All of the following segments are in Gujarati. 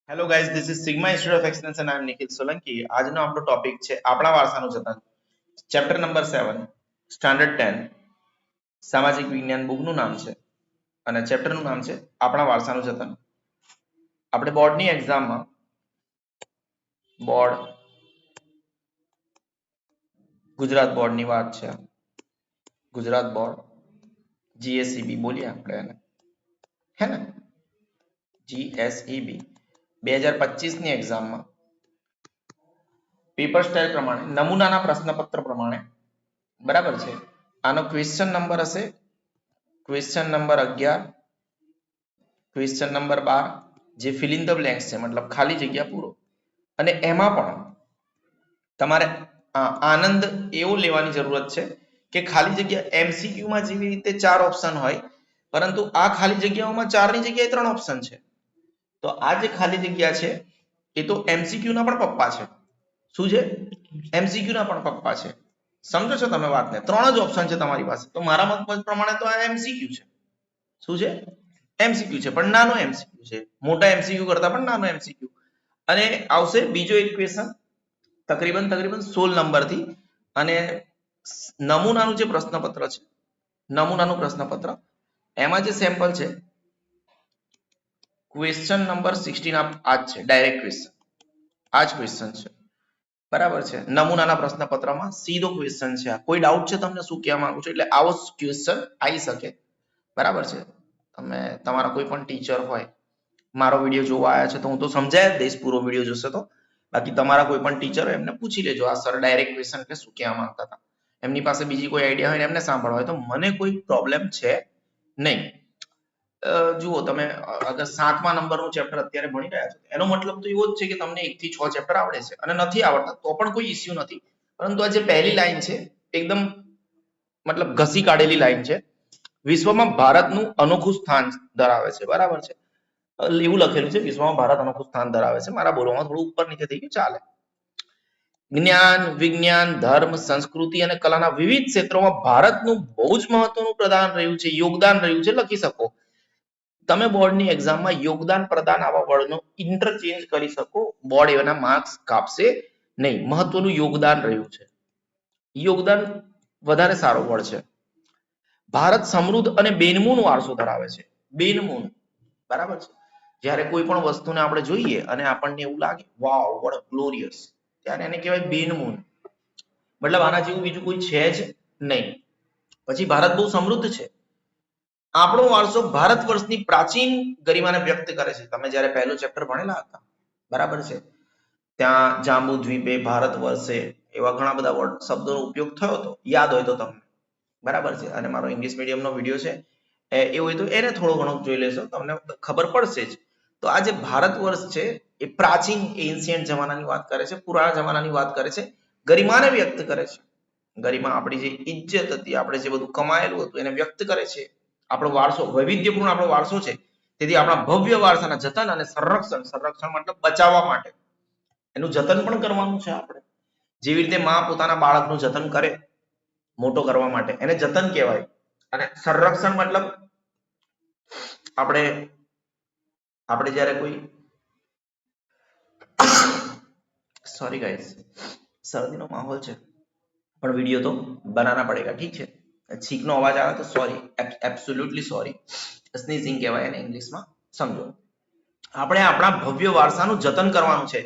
Hello guys, this is Sigma Institute of Excellence and I am Nikhil Solanki. આજનો આપણો ટોપિક છે આપણા વારસાનું જતન. ચેપ્ટર નંબર 7, સ્ટાન્ડર્ડ 10, સામાજિક વિજ્ઞાન બુકનું નામ છે અને ચેપ્ટરનું નામ છે આપણા વારસાનું જતન. આપણે બોર્ડની એક્ઝામમાં બોર્ડ ગુજરાત બોર્ડની વાત છે. ગુજરાત બોર્ડ જીએસઈબી બોલીએ આપણે એને, હે ને, જીએસઈબી 2025 ની એક્ઝામમાં પેપર સ્ટાઇલ પ્રમાણે નમૂનાના પ્રશ્નપત્ર પ્રમાણે બરાબર છે. આનો ક્વેશ્ચન નંબર હશે ક્વેશ્ચન નંબર 11, ક્વેશ્ચન નંબર 12 જે ફિલ ઇન ધ બ્લેન્ક્સ છે, મતલબ ખાલી જગ્યા પૂરો. અને એમાં પણ તમારે આનંદ એવો લેવાની જરૂરત છે કે ખાલી જગ્યા એમસીક્યુ માં જેવી રીતે 4 ઓપ્શન હોય, પરંતુ આ ખાલી જગ્યાઓમાં 4 ની જગ્યાએ 3 ઓપ્શન છે. તો આ જે ખાલી જગ્યા છે એ તો એમસીક્યુ ના પણ પપ્પા છે. શું છે? એમસીક્યુ ના પણ પપ્પા છે. સમજો છો તમે વાતને? 3 જ ઓપ્શન છે તમારી પાસે. તો મારા મત પ્રમાણે તો આ એમસીક્યુ છે. શું છે? એમસીક્યુ છે, પણ નાનો એમસીક્યુ છે. મોટા એમસીક્યુ કરતા પણ નાનો એમસીક્યુ. અને આવશે બીજો એક ક્વેશ્ચન તકરીબન 16 નંબરથી. અને નમૂનાનું જે પ્રશ્નપત્ર છે, નમૂનાનું પ્રશ્નપત્ર એમાં જે સેમ્પલ છે ક્વેશ્ચન નંબર 16 આ જ છે, ડાયરેક્ટ ક્વેશ્ચન. આ જ ક્વેશ્ચન છે, બરાબર છે. નમૂનાના પ્રશ્નપત્રમાં સીધો ક્વેશ્ચન છે. કોઈ ડાઉટ છે તમને શું કહેવા માંગુ છું? એટલે આવો ક્વેશ્ચન આવી શકે, બરાબર છે. તમે તમારા કોઈ પણ ટીચર હોય, મારો વિડીયો જોવા આવ્યા છે તો હું તો સમજાય જ દઈશ પૂરો વિડીયો જોશે તો. બાકી તમારા કોઈ પણ ટીચર હોય એમને પૂછી લેજો આ સર ડાયરેક્ટ ક્વેશ્ચન એટલે શું કહેવા માંગતા હતા. એમની પાસે બીજી કોઈ આઈડિયા હોય ને એમને સાંભળવા હોય તો મને કોઈ પ્રોબ્લેમ છે નહીં. જુઓ તમે અગર 7મા નંબરનું ચેપ્ટર અત્યારે ભણી રહ્યા છો એનો મતલબ તો એવો જ છે કે તમને 1 થી 6 ચેપ્ટર આવડે છે અને નથી આવડતા તો પણ કોઈ ઇશ્યુ નથી. પરંતુ આ જે પહેલી લાઈન છે એકદમ મતલબ ઘસી કાઢેલી લાઈન છે. વિશ્વમાં ભારતનું અનોખું સ્થાન ધરાવે છે, બરાબર છે. એવું લખેલું છે વિશ્વમાં ભારત અનોખું સ્થાન ધરાવે છે. મારા બોલવામાં થોડું ઉપર નીચે થઈ ગયું, ચાલે. જ્ઞાન, વિજ્ઞાન, ધર્મ, સંસ્કૃતિ અને કલાના વિવિધ ક્ષેત્રોમાં ભારતનું બહુ જ મહત્વનું પ્રદાન રહ્યું છે, યોગદાન રહ્યું છે લખી શકો. તમે બોર્ડની એક્ઝામમાં યોગદાન પ્રદાન આવા વર્ડનો ઇન્ટરચેન્જ કરી શકો. બોર્ડ એના માર્ક્સ કાપશે નહીં. મહત્વનું યોગદાન રહ્યું છે. યોગદાન વધારે સારો વર્ડ છે. ભારત સમૃદ્ધ અને બેનમૂન વારસો ધરાવે છે. બેનમૂન, બરાબર છે. જ્યારે કોઈ પણ વસ્તુને આપણે જોઈએ અને આપણને એવું લાગે વાવ વોટ ગ્લોરિયસ, ત્યારે એને કહેવાય બેનમૂન. મતલબ આના જેવું બીજું કોઈ છે જ નહીં. પછી ભારત બહુ સમૃદ્ધ છે. આપણો વારસો ભારત વર્ષની પ્રાચીન ગરિમાને વ્યક્ત કરે છે. તમે જ્યારે પહેલું ચેપ્ટર ભણેલા હતા, બરાબર છે, ત્યાં જાંબુ દ્વીપે, ભારત વર્ષે એવા ઘણા બધા વર્ડ શબ્દોનો ઉપયોગ થયો હતો, યાદ હોય તો તમને, બરાબર છે. અને મારો ઇંગ્લિશ મીડિયમનો વિડીયો છે એવું હોય તો એને થોડો ઘણો જોઈ લેશો, તમને ખબર પડશે જ. તો આ જે ભારત વર્ષ છે એ પ્રાચીન એન્શિયન્ટ જમાનાની વાત કરે છે, પુરાણા જમાનાની વાત કરે છે, ગરિમાને વ્યક્ત કરે છે. ગરિમા આપણી જે ઇજ્જત હતી, આપણે જે બધું કમાયેલું હતું એને વ્યક્ત કરે છે. આપણો વારસો વૈવિધ્યપૂર્ણ આપણો વારસો છે. તેથી આપણા ભવ્ય વારસાના જતન અને સંરક્ષણ, સંરક્ષણ મતલબ બચાવવા માટે એનું જતન પણ કરવાનું છે આપણે. જેવી રીતે માં પોતાના બાળકનું જતન કરે મોટો કરવા માટે, એને જતન કહેવાય. અને સંરક્ષણ મતલબ આપણે જ્યારે કોઈ સોરી ગાઈસ, શરદીનો માહોલ છે પણ વિડીયો તો બનાના પડેગા, ઠીક છે. છીંકનો અવાજ આવે તો સોરી, એબ્સોલ્યુટલી સોરી. સ્નીઝિંગ કહેવાય એને ઇંગ્લિશમાં, સમજો. આપણે આપણા ભવ્ય વારસાનું જતન કરવાનું છે.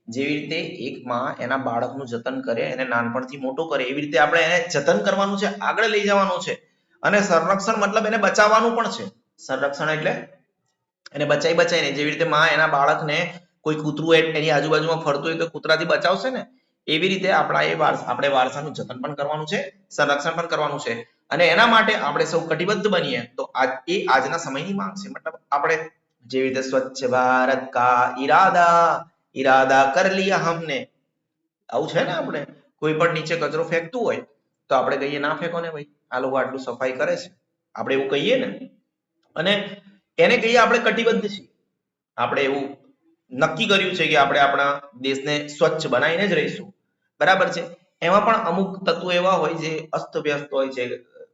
જેવી રીતે એક માં એના બાળકનું જતન કરે, એને નાનપણથી મોટો કરે, એવી રીતે આપણે એને જતન કરવાનું છે, આગળ લઈ જવાનું છે. અને સંરક્ષણ મતલબ એને બચાવવાનું પણ છે. સંરક્ષણ એટલે એને બચાવીને, જેવી રીતે માં એના બાળકને કોઈ કૂતરું એની આજુબાજુમાં ફરતું હોય તો કૂતરાથી બચાવશે ને, એવી રીતે આપણે વારસાનું જતન પણ કરવાનું છે, સંરક્ષણ પણ કરવાનું છે. અને એના માટે આપણે સૌ કટિબદ્ધ બનીએ તો એ આજના સમયની માંગ છે. મતલબ આપણે જેવી રીતે સ્વચ્છ ભારત કા ઈરાદા કર લિયા હમને, આવું છે ને. આપણે કોઈ પણ નીચે કચરો ફેંકતું હોય તો આપણે કહીએ ના ફેંકો ને ભાઈ, આ લોકો આટલું સફાઈ કરે છે, આપણે એવું કહીએ ને. અને એને કહીએ આપણે કટિબદ્ધ છીએ, આપણે એવું નક્કી કર્યું છે કે આપણે આપણા દેશને સ્વચ્છ બનાવીને જ રહીશું, બરાબર છે. એમાં પણ અમુક તત્વો એવા હોય જે અસ્તવ્યસ્ત હોય છે.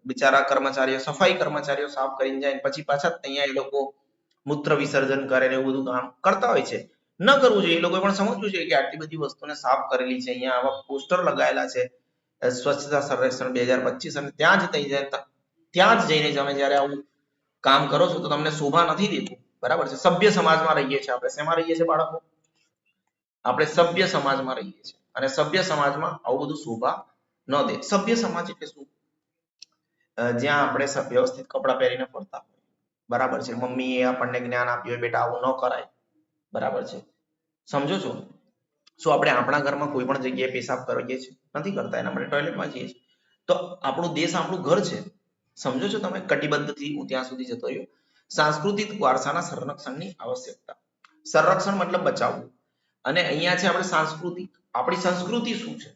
બિચારા કર્મચારીઓ, સફાઈ કર્મચારીઓ સાફ કરીને જાય પછી પાછા અહીંયા એ લોકો મૂત્ર વિસર્જન કરે ને એવું બધું કામ કરતા હોય છે. ન કરવું જોઈએ. એ લોકોએ પણ સમજવું જોઈએ કે આટલી બધી વસ્તુને સાફ કરેલી છે, અહીંયા આવા પોસ્ટર લગાવેલા છે સ્વચ્છતા સર્વેક્ષણ 2025 અને ત્યાં જ જઈને તમે જ્યારે આવું કામ કરો છો તો તમને શોભા નથી દેતું. બરાબર છે. સભ્ય સમાજમાં રહીએ છીએ આપણે. શેમાં રહીએ છીએ બાળકો? આપણે સભ્ય સમાજમાં રહીએ છીએ અને સભ્ય સમાજમાં આવું બધું શોભા ન દે. સભ્ય સમાજ એટલે શું? જ્યાં આપણે વ્યવસ્થિત કપડાં પહેરીને ફરતા હોય. બરાબર છે. મમ્મીએ આપણને જ્ઞાન આપ્યું હોય બેટા આવું ન કરાય. બરાબર છે. સમજો છો? શું આપણે આપણા ઘરમાં કોઈ પણ જગ્યાએ પેશાબ કરીએ છીએ? નથી કરતા. એના માટે ટોયલેટમાં જઈએ છીએ. તો આપણો દેશ આપણું ઘર છે. સમજો છો તમે? કટિબદ્ધથી હું ત્યાં સુધી જતો રહ્યો. સાંસ્કૃતિક વારસાના સંરક્ષણની આવશ્યકતા. સંરક્ષણ મતલબ બચાવવું. અને અહીંયા છે આપણે સાંસ્કૃતિક. આપણી સંસ્કૃતિ શું છે?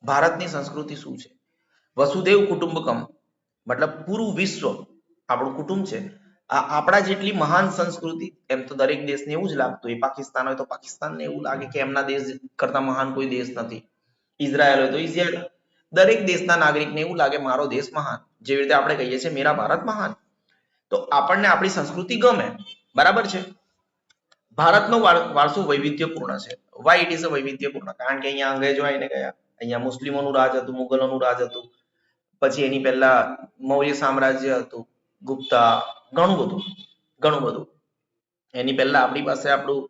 ભારતની સંસ્કૃતિ શું છે? વસુદેવ કુટુંબકમ મતલબ પૂરું વિશ્વ આપણું કુટુંબ છે. આપણા જેટલી મહાન સંસ્કૃતિ એમ તો દરેક દેશને એવું જ લાગતું હોય. પાકિસ્તાન હોય તો પાકિસ્તાનને એવું લાગે કે એમના દેશ કરતા મહાન કોઈ દેશ નથી. ઇઝરાયલ હોય તો ઇઝરાયલ. દરેક દેશના નાગરિકને એવું લાગે મારો દેશ મહાન. જેવી રીતે આપણે કહીએ છીએ મેરા ભારત મહાન. તો આપણને આપણી સંસ્કૃતિ ગમે. બરાબર છે. ભારતનો વારસો વૈવિધ્યપૂર્ણ છે. વાય ઇટ ઇઝ અ વૈવિધ્યપૂર્ણ? કારણ કે અહીંયા અંગ્રેજો આવીને ગયા. અહીંયા મુસ્લિમોનું રાજ હતું, મુગલોનું રાજ હતું. પછી એની પહેલા મૌર્ય સામ્રાજ્ય હતું, ગુપ્તા, ઘણું બધું. એની પહેલા આપણી પાસે આપણું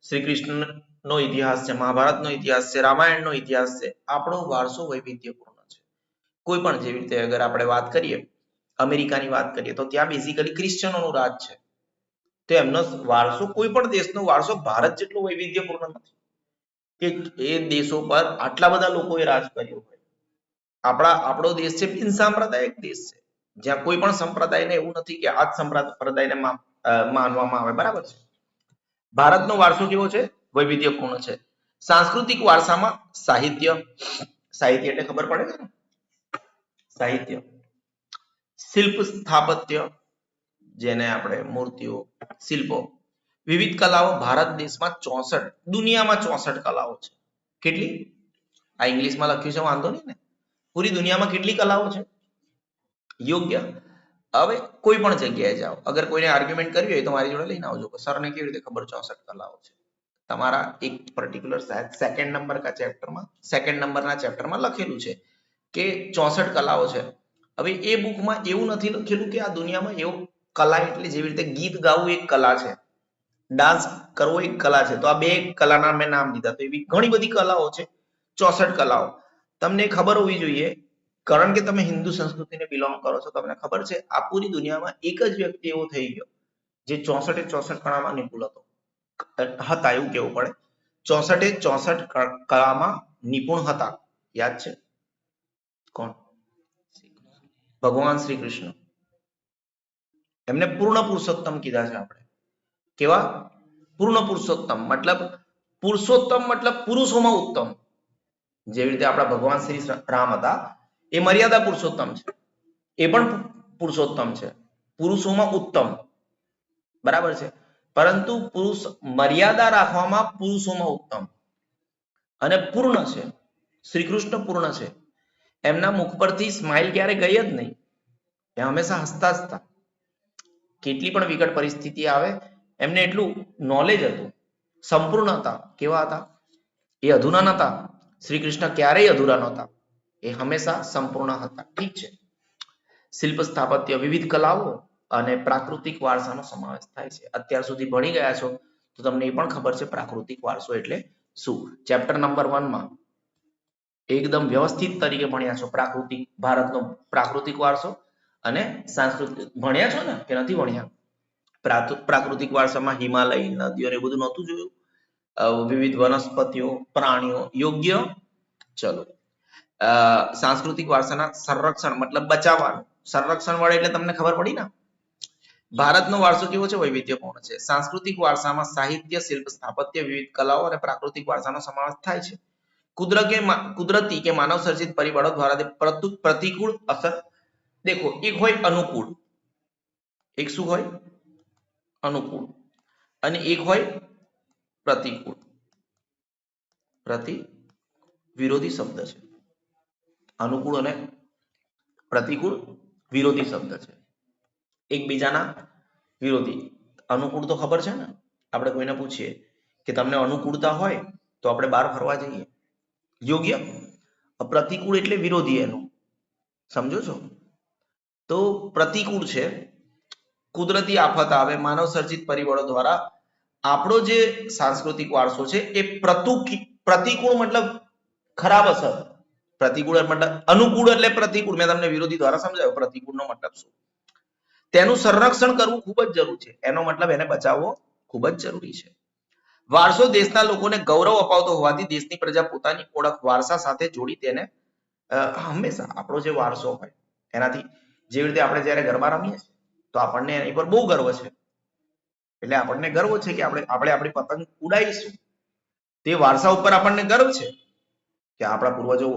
શ્રી કૃષ્ણનો ઇતિહાસ છે, મહાભારતનો ઇતિહાસ છે, રામાયણનો ઇતિહાસ છે. આપણો વારસો વૈવિધ્યપૂર્ણ છે. કોઈ પણ જેવી રીતે અગર આપણે વાત કરીએ અમેરિકાની વાત કરીએ તો ત્યાં બેઝિકલી ક્રિશ્ચિયનોનું રાજ છે. તો એમનો વારસો કોઈ પણ દેશનો વારસો ભારત જેટલો વૈવિધ્યપૂર્ણ નથી કે એ દેશો પર આટલા બધા લોકોએ રાજ કર્યું હોય. આપણો દેશ છે બિન સાંપ્રદાયિક દેશ છે, જ્યાં કોઈ પણ સંપ્રદાયને એવું નથી કે આ જ સંપ્રદાયને માનવામાં આવે. બરાબર છે. ભારતનો વારસો કેવો છે? વૈવિધ્યપૂર્ણ છે. સાંસ્કૃતિક વારસામાં સાહિત્ય એટલે ખબર પડે છે ને? સાહિત્ય, શિલ્પ સ્થાપત્ય જેને આપણે મૂર્તિઓ, શિલ્પો, વિવિધ કલાઓ. ભારત દેશમાં 64, દુનિયામાં 64 કલાઓ છે. કેટલી? આ ઇંગ્લિશમાં લખ્યું છે વાંધો નહીં ને? પૂરી દુનિયામાં કેટલી કલાઓ છે? યોગ્ય. હવે કોઈ પણ જગ્યાએ જાઓ, અગર કોઈને આર્ગ્યુમેન્ટ કરવી હોય તો મારી જોડે લઈને આવજો. સરને કેવી રીતે ખબર 64 કલાઓ છે? તમારા એક પર્ટિક્યુલર સેકન્ડ નંબરના ચેપ્ટરમાં લખેલું છે કે 64 કલાઓ છે. હવે એ બુકમાં એવું નથી લખેલું કે આ દુનિયામાં એવું કલા એટલે જેવી રીતે ગીત ગાવું એક કલા છે, ડાન્સ કરવો એક કલા છે. તો આ બે કલાના મેં નામ દીધા. તો એવી ઘણી બધી કલાઓ છે, 64 કલાઓ. તમને ખબર હોવી જોઈએ, કારણ કે તમે હિન્દુ સંસ્કૃતિને બિલોંગ કરો છો. તમને ખબર છે આ પૂરી દુનિયામાં એક જ વ્યક્તિ એવો થઈ ગયો જે 64 કળામાં નિપુણ હતા. એવું કેવું પડે. 64 કળામાં નિપુણ હતા. યાદ છે? કોણ? ભગવાન શ્રી કૃષ્ણ. એમને પૂર્ણ પુરુષોત્તમ કીધા છે આપણે. કેવા? પૂર્ણ પુરુષોત્તમ મતલબ પુરુષોમાં ઉત્તમ. જેવી રીતે આપણા ભગવાન શ્રી રામ હતા એ મર્યાદા પુરુષોત્તમ છે, એ પણ પુરુષોત્તમ છે, પુરુષોમાં ઉત્તમ. બરાબર છે. પરંતુ પુરુષ મર્યાદા રાખવામાં પુરુષોમાં ઉત્તમ અને પૂર્ણ છે. શ્રી કૃષ્ણ પૂર્ણ છે. એમના મુખ પરથી સ્માઇલ ક્યારે ગઈ જ નહીં. એ હંમેશા હસતા જ હતા. કેટલી પણ વિકટ પરિસ્થિતિ આવે એમને એટલું નોલેજ હતું, સંપૂર્ણ હતા. કેવા હતા? એ અધૂરા નહોતા. શ્રી કૃષ્ણ ક્યારેય અધૂરા નહોતા. એ હંમેશા સંપૂર્ણ હતા. ઠીક છે. શિલ્પ સ્થાપત્ય, વિવિધ કલાઓ અને પ્રાકૃતિક વારસાનો સમાવેશ થાય છે. અત્યાર સુધી ભણી ગયા છો તો તમને એ પણ ખબર છે પ્રાકૃતિક વારસો એટલે શું. ચેપ્ટર નંબર 1 માં એકદમ વ્યવસ્થિત તરીકે ભણ્યા છો ભારતનો પ્રાકૃતિક વારસો અને સાંસ્કૃતિક. ભણ્યા છો ને કે નથી ભણ્યા? પ્રાકૃતિક વારસામાં હિમાલય, નદીઓ એ બધું નહોતું જોયું? વિવિધ વનસ્પતિઓ, પ્રાણીઓ. યોગ્ય. ચલો. સાંસ્કૃતિક વારસાના સંરક્ષણ મતલબ બચાવવાનું. સંરક્ષણ વડે એટલે તમને ખબર પડી ને. ભારતનો વારસો કેવો છે? વૈવિધ્યપૂર્ણ છે. સાંસ્કૃતિક વારસામાં સાહિત્ય, શિલ્પ સ્થાપત્ય, વિવિધ કલાઓ અને પ્રાકૃતિક વારસાનો સમાવેશ થાય છે. કુદરતી કે માનવ સર્જિત પરિબળો દ્વારા પ્રતિકૂળ અસર. દેખો, એક હોય અનુકૂળ, એક શું હોય? અનુકૂળ. અને એક હોય પ્રતિકૂળ. વિરોધી શબ્દ છે. અનુકૂળ અને પ્રતિકૂળ વિરોધી શબ્દ છે, એકબીજાના વિરોધી. અનુકૂળ તો ખબર છે ને, આપણે કોઈને પૂછીએ કે તમને અનુકૂળતા હોય તો આપણે બહાર ફરવા જઈએ. યોગ્ય. પ્રતિકૂળ એટલે વિરોધી એનું, સમજો છો? તો પ્રતિકૂળ છે, કુદરતી આફત આવે, માનવ સર્જિત પરિબળો દ્વારા આપણો જે સાંસ્કૃતિક વારસો છે એ પ્રતિકૂળ મતલબ ખરાબ અસર, પ્રતિકૂળ મતલબ અનુકૂળ એટલે પ્રતિકૂળ, મેં તમને વિરોધી દ્વારા સમજાવ્યો પ્રતિકૂળનો મતલબ શું. તેનું સંરક્ષણ કરવું ખૂબ જ જરૂરી છે, એનો મતલબ એને બચાવવો ખૂબ જ જરૂરી છે. વારસો દેશના લોકોને ગૌરવ અપાવતો હોવાથી દેશની પ્રજા પોતાની ઓળખ વારસા સાથે જોડી તેને હંમેશા આપણો જે વારસો હોય એનાથી, જેવી રીતે આપણે જ્યારે ગરબા રમીએ છીએ તો આપણને એની પર બહુ ગર્વ છે, એટલે આપણને ગર્વ છે કે આપણે આપણી પતંગ ઉડાવીશું, તે વારસા ઉપર આપણને ગર્વ છે કે આપણા પૂર્વજો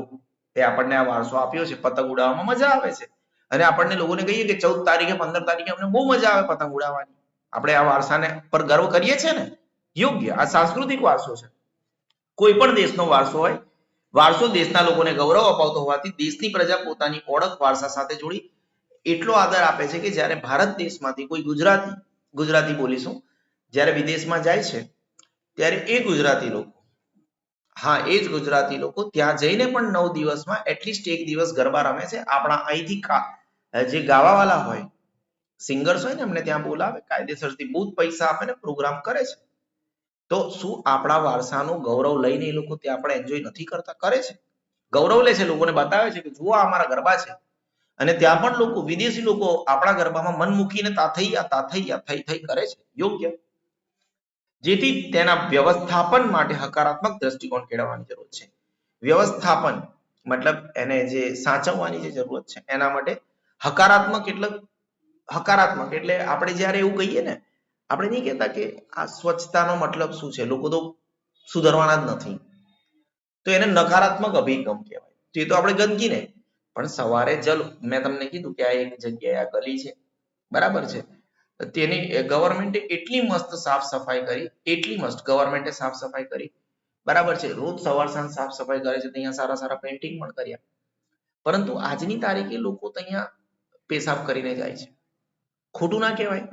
એ આપણને આ વારસો આપ્યો છે, પતંગ ઉડાવવામાં મજા આવે છે, અને આપણને લોકોને કહીએ કે 14 તારીખે 15 તારીખે અમને બહુ મજા આવે પતંગ ઉડાવવાની, આપણે આ વારસાને પર ગર્વ કરીએ છીએ ને. યોગ્ય, આ સાંસ્કૃતિક વારસો છે. કોઈ પણ દેશનો વારસો હોય, વારસો દેશના લોકોને ગૌરવ અપાવતો હોવાથી દેશની પ્રજા પોતાની ઓળખ વારસા સાથે જોડી એટલો આદર આપે છે કે જ્યારે ભારત દેશમાંથી કોઈ ગુજરાતી બોલીશું, જ્યારે વિદેશમાં જાય છે ત્યારે એ ગુજરાતી લોકો, હા એ જ ગુજરાતી લોકો ત્યાં જઈને પણ 9 દિવસમાં એટલીસ્ટ એક દિવસ ગરબા રમે છે. આપણા અહીંથી જે ગાવાવાળા હોય, સિંગર્સ હોય ને, એમને ત્યાં બોલાવે, કાયદેસરથી બહુ જ પૈસા આપે ને પ્રોગ્રામ કરે છે. તો શું આપણા વારસાનું ગૌરવ લઈને એ લોકો ત્યાં આપણે એન્જોય નથી કરતા? કરે છે, ગૌરવ લે છે, લોકોને બતાવે છે કે જુઓ આ અમારા ગરબા છે. અને ત્યાં પણ લોકો, વિદેશી લોકો આપણા ગરબામાં મન મૂકીને થઈ કરે છે. યોગ્ય. જેથી તેના વ્યવસ્થાપન માટે હકારાત્મક દ્રષ્ટિકોણ કેળવવાની જરૂર છે. વ્યવસ્થાપન મતલબ એને જે સાચવવાની જે જરૂરત છે એના માટે હકારાત્મક એટલે આપણે જ્યારે એવું કહીએ ને, આપણે નહીં કહેતા કે આ સ્વચ્છતાનો મતલબ શું છે, લોકો તો સુધરવાના જ નથી, તો એને નકારાત્મક અભિગમ કહેવાય. તો એ તો આપણે ગંદકી ને, પણ સવારે મેં તમને કીધું કે આ એક જગ્યાએ આ ગલી છે, બરાબર છે, તેની ગવર્મેન્ટે એટલી મસ્ત સાફ સફાઈ કરી, એટલી મસ્ત ગવર્મેન્ટે સાફ સફાઈ કરી, બરાબર છે, રોજ સવાર સાંજ સાફ સફાઈ કરે છે, ત્યાં સારા સારા પેઇન્ટિંગ પણ કર્યા, પરંતુ આજની તારીખે લોકો ત્યાં પેશાબ કરીને જાય છે. ખોટું ના કહેવાય,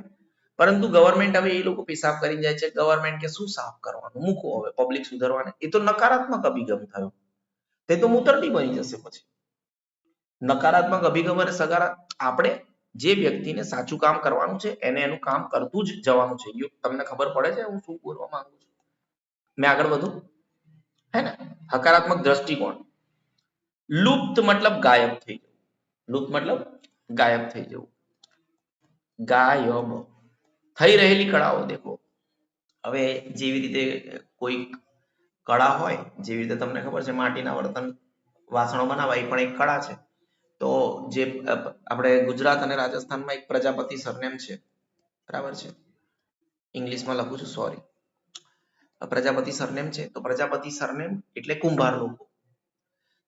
પરંતુ ગવર્મેન્ટ હવે એ લોકો પેશાબ કરીને જાય છે, ગવર્મેન્ટ કે શું સાફ કરવાનું, મૂકો હવે પબ્લિક સુધારવાને. એ તો નકારાત્મક અભિગમ થયો, તે તો મૂતરડી બની જશે પછી. નકારાત્મક અભિગમ અને આપણે જે વ્યક્તિને સાચું કામ કરવાનું છે એને એનું કામ કરતું જ જવાનું છે. તમને ખબર પડે છે હું શું બોલવા માંગુ છું? મેં આગળ વધું, હે ને? હકારાત્મક દ્રષ્ટિકોણ. લુપ્ત મતલબ ગાયબ થઈ જવું, લુપ્ત મતલબ ગાયબ થઈ જવું, ગાયબ થઈ રહેલી કળાઓ દેખો. હવે જેવી રીતે કોઈ કળા હોય, જેવી રીતે તમને ખબર છે માટીના વર્તન વાસણો બનાવવા, એ પણ એક કળા છે. તો જે આપણે ગુજરાત અને રાજસ્થાનમાં એક પ્રજાપતિ સરનેમ છે, બરાબર છે, ઇંગ્લિશમાં લખું છું, સોરી, પ્રજાપતિ સરનેમ છે. તો પ્રજાપતિ સરનેમ એટલે કુંભાર લોકો.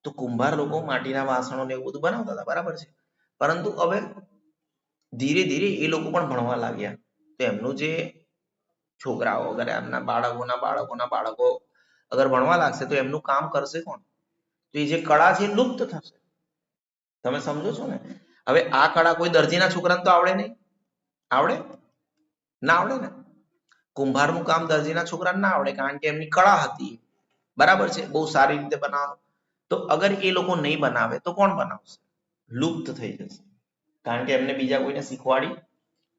તો કુંભાર લોકો માટીના વાસણો ને એવું બધું બનાવતા હતા, બરાબર છે, પરંતુ હવે ધીરે ધીરે એ લોકો પણ ભણવા લાગ્યા. તો એમનું જે છોકરાઓ અગર એમના બાળકો અગર ભણવા લાગશે તો એમનું કામ કરશે કોણ? તો એ જે કળા છે લુપ્ત થશે. તમે સમજો છો ને? હવે આ કળા કોઈ દરજીના છોકરાને તો આવડે નહીં, આવડે? ના આવડે ને. કુંભારનું કામ દરજીના છોકરાને ના આવડે, કારણ કે એમની કળા હતી, બરાબર છે, બહુ સારી રીતે બનાવવાનું. તો અગર એ લોકો નહીં બનાવે તો કોણ બનાવશે? લુપ્ત થઈ જશે, કારણ કે એમને બીજા કોઈને શીખવાડી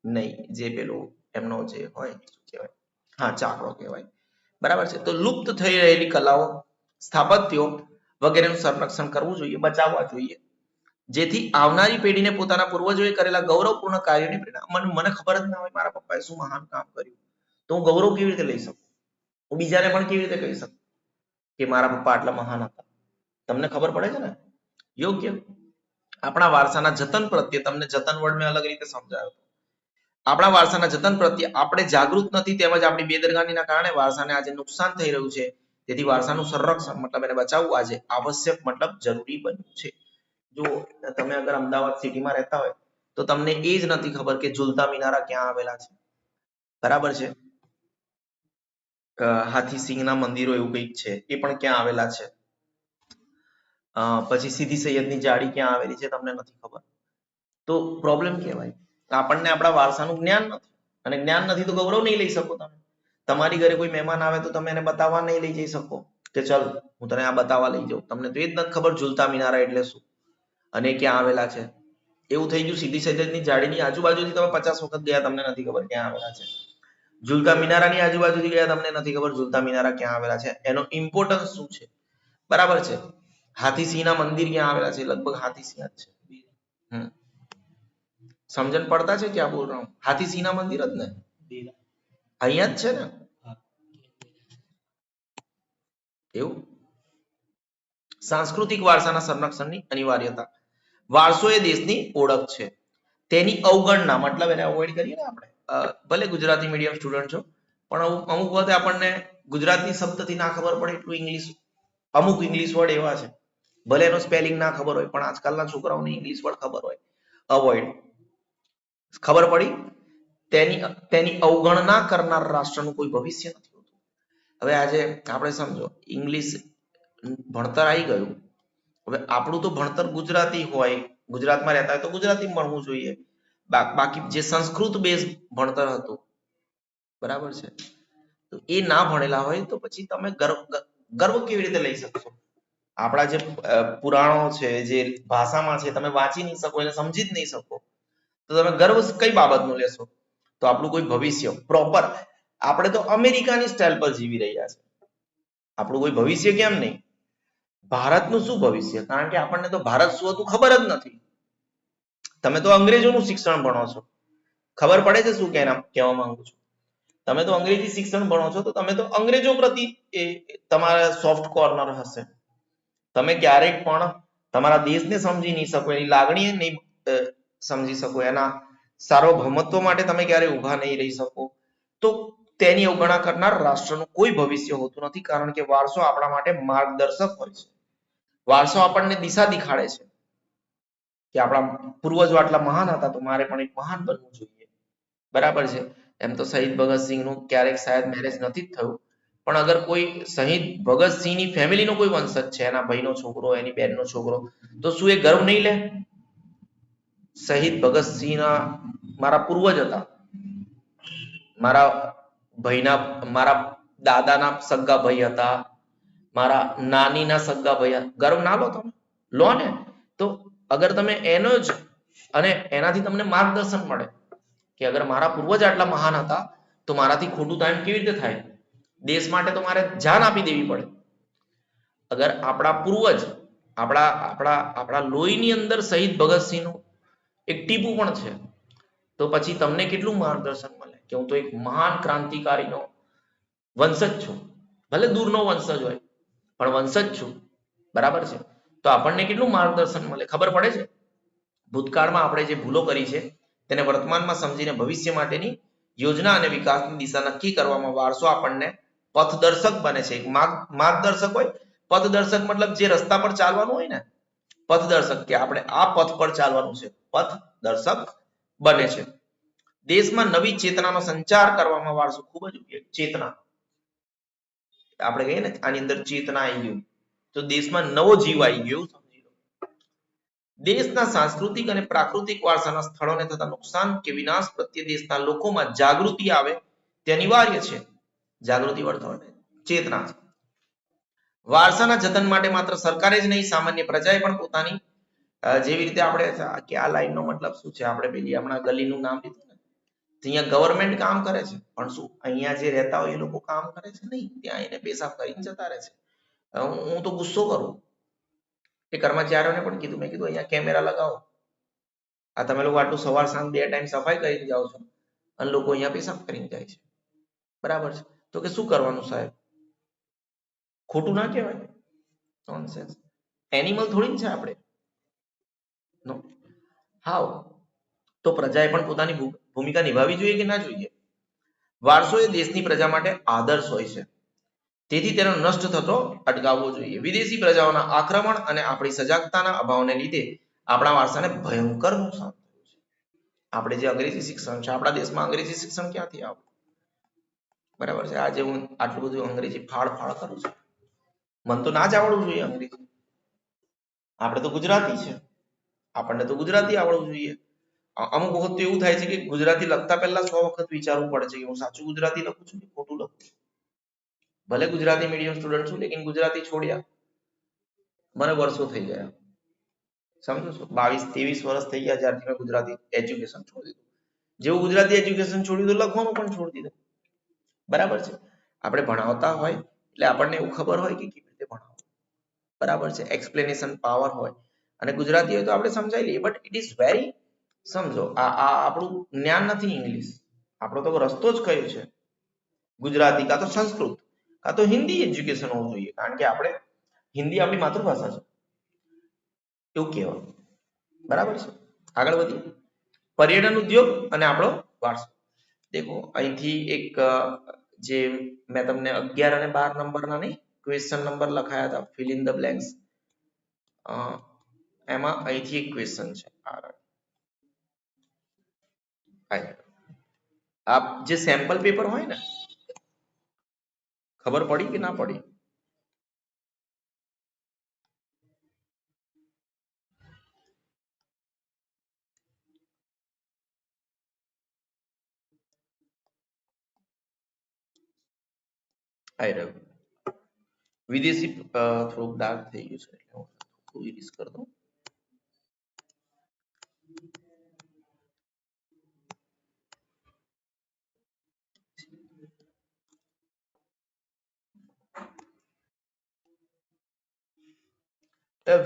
નહીં. જે પેલું એમનો જે હોય શું કહેવાય, હા ચાકડો કહેવાય, બરાબર છે. તો લુપ્ત થઈ રહેલી કલાઓ, સ્થાપત્યો વગેરેનું સંરક્ષણ કરવું જોઈએ, બચાવવા જોઈએ, જેથી આવનારી પેઢીને પોતાના પૂર્વજોએ કરેલા ગૌરવપૂર્ણ કાર્યોની પ્રેરણા. મને ખબર જ ના હોય મારા પપ્પાએ શું મહાન કામ કર્યું, તો હું ગૌરવ કેવી રીતે લઈ શકું? હું બીજાને પણ કેવી રીતે કહી શકું કે મારા પપ્પા આટલા મહાન હતા? તમને ખબર પડે છે ને? યોગ્ય. આપણા વારસાના જતન પ્રત્યે, તમને જતન વર્ડ મેં અલગ રીતે સમજાવ્યો. આપણા વારસાના જતન પ્રત્યે આપણે જાગૃત નથી, તેમજ આપણી બેદરકારીના કારણે વારસાને આજે નુકસાન થઈ રહ્યું છે. તેથી વારસાનું સંરક્ષણ મતલબ એને બચાવવું આજે આવશ્યક મતલબ જરૂરી બન્યું છે. જો તમે અગર અમદાવાદ સિટીમાં રહેતા હોય તો તમને એ જ નથી ખબર કે ઝુલતા મિનારા ક્યાં આવેલા છે, બરાબર છે, હાથી સિંહના મંદિરો એવું કંઈક છે, એ પણ ક્યાં આવેલા છે. પછી સીધી સૈયદની જાળી ક્યાં આવેલી છે તમને નથી ખબર, તો પ્રોબ્લેમ કહેવાય. આપણને આપણા વારસાનું જ્ઞાન નથી, અને જ્ઞાન નથી તો ગૌરવ નહીં લઈ શકો તમે. તમારી ઘરે કોઈ મહેમાન આવે તો તમે એને બતાવવા નહીં લઈ જઈ શકો કે ચલ હું તને આ બતાવવા લઈ જાઉં. તમને તો એ જ નથી ખબર ઝૂલતા મિનારા એટલે શું અને ક્યાં આવેલા છે. એવું થઈ ગયું સીદી સૈયદની જાળીની આજુબાજુથી તમે 50 વખત ગયા તમને નથી ખબર ક્યાં આવેલા છે. ઝૂલતા મિનારાની આજુબાજુથી ગયા તમને નથી ખબર ઝૂલતા મિનારા ક્યાં આવેલા છે, એનો ઇમ્પોર્ટન્સ શું છે. બરાબર છે. હાથીસિંહના મંદિર ક્યાં આવેલા છે? લગભગ હાથીસિંહ જ છે. સમજણ પડતા છે ક્યાં બોલ રહા હું? હાથીસિંહના મંદિર જ ને અહીંયા જ છે ને. એવું સાંસ્કૃતિક વારસાના સંરક્ષણની અનિવાર્યતા. વારસો એ દેશની ઓળખ છે, તેની અવગણના મતલબ એને અવોઇડ કરીએ ને આપણે. ભલે ગુજરાતી મીડિયમ સ્ટુડન્ટ છો પણ અમુક વખતે આપણને ગુજરાતી શબ્દથી ના ખબર પડે એટલું ઇંગ્લિશ, અમુક ઇંગ્લિશ વર્ડ એવા છે ભલે એનો સ્પેલિંગ ના ખબર હોય પણ આજકાલના છોકરાઓને ઇંગ્લિશ વર્ડ ખબર હોય. અવોઇડ. ખબર પડી? તેની અવગણના કરનાર રાષ્ટ્રનું કોઈ ભવિષ્ય નથી હોતું. હવે આજે આપણે સમજો ઇંગ્લિશ ભણતર આવી ગયું. હવે આપણું તો ભણતર ગુજરાતી હોય, ગુજરાતમાં રહેતા હોય તો ગુજરાતી ભણવું જોઈએ. બાકી જે સંસ્કૃત બેઝ ભણતર હતું, બરાબર છે, તો એ ના ભણેલા હોય તો પછી તમે ગર્વ કેવી રીતે લઈ શકશો? આપણા જે પુરાણો છે, જે ભાષામાં છે, તમે વાંચી નહીં શકો, એને સમજી જ નહીં શકો તો તમે ગર્વ કઈ બાબતનું લેશો? તો આપણું કોઈ ભવિષ્ય પ્રોપર, આપણે તો અમેરિકાની સ્ટાઇલ પર જીવી રહ્યા છે. આપણું કોઈ ભવિષ્ય કેમ નહીં? ભારતનું શું ભવિષ્ય? કારણ કે આપણને તો ભારત શું હતું ખબર જ નથી. તમે તો અંગ્રેજોનું શિક્ષણ ભણો છો, ખબર પડે છે શું કહેવા માંગુ છું? તમે તો અંગ્રેજી શિક્ષણ ભણો છો તો તમે તો અંગ્રેજો પ્રતિ તમારા સોફ્ટ કોર્નર હશે. તમે ક્યારેક પણ તમારા દેશને સમજી નહીં શકો, એની લાગણી નહીં સમજી શકો, એના સાર્વભૌમત્વ માટે તમે ક્યારે ઊભા નહીં રહી શકો. તો તેની અવગણના કરનાર રાષ્ટ્રનું કોઈ ભવિષ્ય હોતું નથી, કારણ કે વારસો આપણા માટે માર્ગદર્શક હોય છે. વારસો આપણને દિશા દેખાડે છે કે આપણા પૂર્વજો આટલા મહાન હતા તો મારે પણ એક મહાન બનવું જોઈએ. બરાબર છે. એમ તો શહીદ ભગતસિંહનું ક્યારેક શાયદ મેરેજ નથી થયું, પણ અગર કોઈ શહીદ ભગતસિંહની ફેમિલીનો કોઈ વંશજ છે, એના ભાઈનો છોકરો, એની બેનનો છોકરો, તો શું એ ગર્વ નહીં લે? શહીદ ભગતસિંહના મારા પૂર્વજ હતા, મારા ભાઈના, મારા દાદાના સગા ભાઈ હતા, મારા નાનીના સગા ભાઈ. ગર્વ ના લો તમે? લો ને. તો અગર તમે એનો જ અને એનાથી તમને માર્ગદર્શન મળે કે અગર મારા પૂર્વજ આટલા મહાન હતા તો મારાથી ખોટું તો એમ કેવી રીતે થાય? દેશ માટે તો મારે જાન આપી દેવી પડે. અગર આપણા પૂર્વજ, આપણા લોહીની અંદર શહીદ ભગતસિંહનું એક ટીપું પણ છે તો પછી તમને કેટલું માર્ગદર્શન મળે કે હું તો એક મહાન ક્રાંતિકારીનો વંશજ છું. ભલે દૂરનો વંશજ હોય પણ વંશજ છું. બરાબર છે. તો આપણને કેટલું માર્ગદર્શન મળે, ખબર પડે છે? ભૂતકાળમાં આપણે જે ભૂલો કરી છે તેને વર્તમાનમાં સમજીને ભવિષ્ય માટેની યોજના અને વિકાસની દિશા નક્કી કરવામાં વારસો આપણને પથદર્શક બને છે. એક માર્ગદર્શક હોય. પથદર્શક મતલબ જે રસ્તા પર ચાલવાનું હોય ને, પથદર્શક કે આપણે આ પથ પર ચાલવાનું છે, પથદર્શક બને છે. દેશમાં નવી ચેતનાનો સંચાર કરવામાં વારસો ખૂબ જ ઉપયોગી. ચેતના આપણે કહીએ ને આની અંદર ચેતના આવી ગયું તો દેશમાં નવો જીવ આવી ગયો. સમજી લો. દેશના સાંસ્કૃતિક અને પ્રાકૃતિક વારસાના સ્થળોને થતા નુકસાન કે વિનાશ પ્રત્યે દેશના લોકોમાં જાગૃતિ આવે તે અનિવાર્ય છે. જાગૃતિ વર્તવાને ચેતના. વારસાના જતન માટે માત્ર સરકારે જ નહીં, સામાન્ય પ્રજાએ પણ પોતાની, જેવી રીતે આપણે કે આ લાઈનનો મતલબ શું છે, આપણે પેલી હમણાં ગલીનું નામ લીધું ને, અહીંયા ગવર્મેન્ટ કામ કરે છે પણ શું અહીંયા જે રહેતા હોય એ લોકો કામ કરે છે નહીં, ત્યાં એને પેશાબ કરીને જતા રહે છે. હું તો ગુસ્સો કરું. એ કર્મચારીઓને પણ કીધું, મેં કીધું અહીંયા કેમેરા લગાવો. આ તમે લોકો આટલું સવાર સાંજ 2 ટાઈમ સફાઈ કરીને જાઓ છો અને લોકો અહીંયા પેશાબ કરીને જાય છે. બરાબર છે. તો કે શું કરવાનું સાહેબ? ખોટું ના કહેવાય? નોનસેન્સ. એનિમલ થોડી છે આપણે. નો. હાવ. તો પ્રજાએ પણ પોતાની ભૂમિકા નિભાવવી જોઈએ કે ના જોઈએ? વારસો એ દેશની પ્રજા માટે આદર્શ હોય છે, તેથી તેનો નષ્ટ થતો અટકાવવો જોઈએ. વિદેશી પ્રજાઓના આક્રમણ અને આપણી સજાગતાના અભાવને લીધે આપણા વારસાને ભયંકર નુકસાન થયું છે. આપણે જે અંગ્રેજી શિક્ષણ છે, આપણા દેશમાં અંગ્રેજી શિક્ષણ ક્યાંથી આવ્યું? બરાબર છે. આજે હું આટલું બધું અંગ્રેજી ફાળ કરું છું, મને તો ના જ આવડવું જોઈએ અંગ્રેજી. આપણે તો ગુજરાતી છે, આપણને તો ગુજરાતી આવડવું જોઈએ. અમુક વખત તો એવું થાય છે કે ગુજરાતી લખતા પહેલા 100 વખત વિચારવું પડે છે કે હું સાચું ગુજરાતી લખું છું કે ખોટું લખું છું. ભલે ગુજરાતી મીડિયમ સ્ટુડન્ટ છું, લેકિન ગુજરાતી છોડ્યા મને વર્ષો થઈ ગયા. સમજો છો? 22-23 વર્ષ થઈ ગયા જ્યારથી મેં ગુજરાતી એજ્યુકેશન છોડી દીધું. જેવું ગુજરાતી એજ્યુકેશન છોડી દીધું, લખવાનું પણ છોડી દીધું. બરાબર છે? આપણે ભણાવતા હોય એટલે આપણને એવું ખબર હોય કે કેવી રીતે ભણાવવું. બરાબર છે? એક્સપ્લેનેશન પાવર હોય અને ગુજરાતી હોય તો આપણે સમજાવી લઈએ. બટ ઇટ ઇઝ વેરી, સમજો, આ આપણું જ્ઞાન નથી ઇંગ્લિશ. આપણો તો રસ્તો જ કયો છે? ગુજરાતી કાં તો સંસ્કૃત કાં તો હિન્દી એજ્યુકેશન હોવું જોઈએ. કારણ કે આપણે હિન્દી આપણી માતૃભાષા છે એવું કહેવાય. બરાબર છે? આગળ વધીએ. પર્યટન ઉદ્યોગ અને આપણો વારસો. દેખો અહીંથી એક જે મેં તમને 11 અને 12 નંબરના નહીં ક્વેશ્ચન નંબર લખાયા હતા, ફિલ ઇન ધ બ્લેન્ક્સ, એમાં અહીંથી એક ક્વેશ્ચન છે. આ જે સેમ્પલ પેપર હોય ને, ખબર પડી કે ના પડી? આઈ રહ્યું. વિદેશી થોડુંક ડાર્ક થઈ ગયું છે એટલે હું થોડું ઇરેઝ કરી દઉં.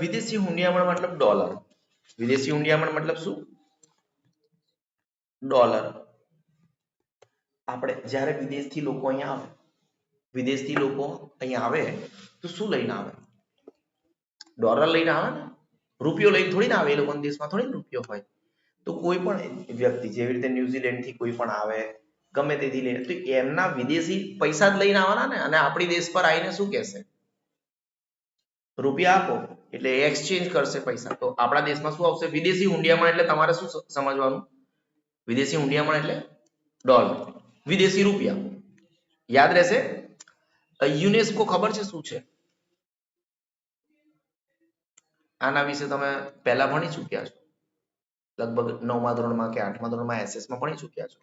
વિદેશી હુંડિયામણ મતલબ ડોલર. વિદેશી હુંડિયામણ મતલબ શું? ડોલર. આપણે જ્યારે વિદેશથી લોકો અહીંયા આવે, વિદેશથી લોકો અહીંયા આવે તો શું લઈને આવે? ડોલર લઈને આવે ને, રૂપિયો લઈને થોડી ના આવે. એ લોકોના દેશમાં થોડી રૂપિયો હોય. તો કોઈ પણ વ્યક્તિ જેવી રીતે ન્યુઝીલેન્ડ થી કોઈ પણ આવે, ગમે તેથી લે, તો એમના વિદેશી પૈસા જ લઈને આવવાના ને. અને આપણી દેશ પર આવીને શું કહેશે? રૂપિયા આપો, એટલે એક્સચેન્જ કરશે પૈસા. તો આપણા દેશમાં શું આવશે? વિદેશી હુંડિયામણ. એટલે તમારે શું સમજવાનું? વિદેશી હુંડિયામણ એટલે ડોલર, વિદેશી રૂપિયા. યાદ રહેશે. યુનેસ્કો ખબર છે શું છે? આના વિશે તમે પહેલા ભણી ચૂક્યા છો, લગભગ 9મા ધોરણમાં કે 8મા ધોરણમાં એસએસમાં ભણી ચૂક્યા છો.